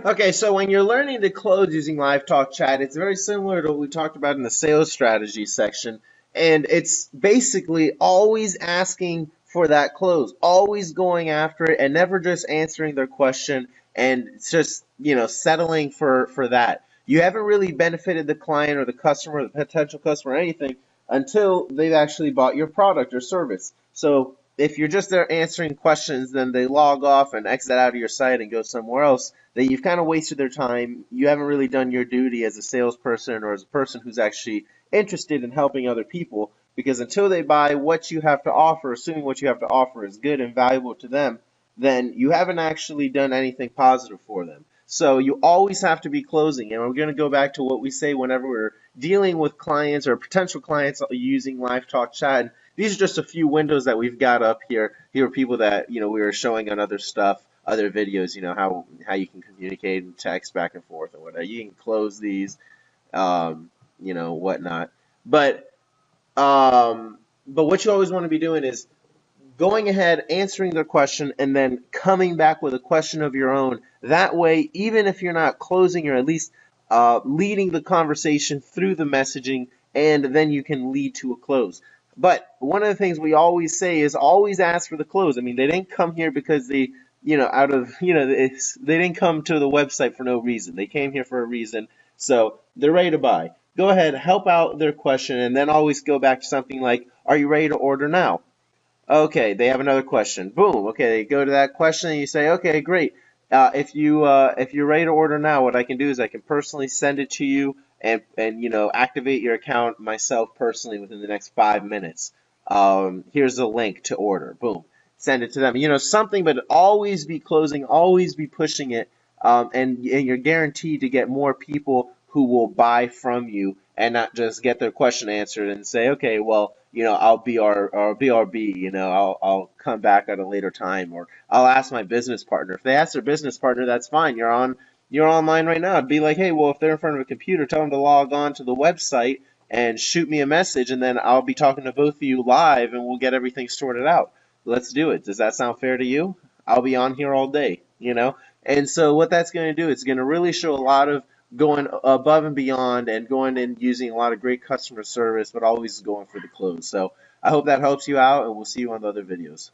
Okay, so when you're learning to close using Live Talk Chat, it's very similar to what we talked about in the sales strategy section. And it's basically always asking for that close, always going after it and never just answering their question and just, settling for that. You haven't really benefited the client or the customer, the potential customer, or anything until they've actually bought your product or service. So if you're just there answering questions, then they log off and exit out of your site and go somewhere else, then you've kind of wasted their time. You haven't really done your duty as a salesperson or as a person who's actually interested in helping other people, because until they buy what you have to offer, assuming what you have to offer is good and valuable to them, then you haven't actually done anything positive for them. So you always have to be closing. And we're going to go back to what we say whenever we're dealing with clients or potential clients using Live Talk Chat. And these are just a few windows that we've got up here. Here are people that, we were showing on other stuff, other videos, how you can communicate and text back and forth or whatever. You can close these, whatnot. But what you always want to be doing is going ahead, answering their question, and then coming back with a question of your own. That way, even if you're not closing, you're at least leading the conversation through the messaging, and then you can lead to a close. But one of the things we always say is always ask for the close. I mean, they didn't come here because they, they didn't come to the website for no reason. They came here for a reason, so they're ready to buy. Go ahead, help out their question, and then always go back to something like, "Are you ready to order now?" Okay, they have another question. Boom. Okay, they go to that question and you say, okay, great. If you're ready to order now, what I can do is I can personally send it to you and activate your account myself personally within the next 5 minutes. Here's the link to order. Boom. Send it to them. Something, but always be closing, always be pushing it, and you're guaranteed to get more people who will buy from you and not just get their question answered and say, okay, well, I'll be our BRB, I'll come back at a later time, or I'll ask my business partner. If they ask their business partner, that's fine. You're online right now. It'd be like, hey, well, if they're in front of a computer, tell them to log on to the website and shoot me a message, and then I'll be talking to both of you live, and we'll get everything sorted out. Let's do it. Does that sound fair to you? I'll be on here all day. And so what that's going to do, it's going to really show a lot of going above and beyond and going and using a lot of great customer service, but always going for the close. So I hope that helps you out, and we'll see you on the other videos.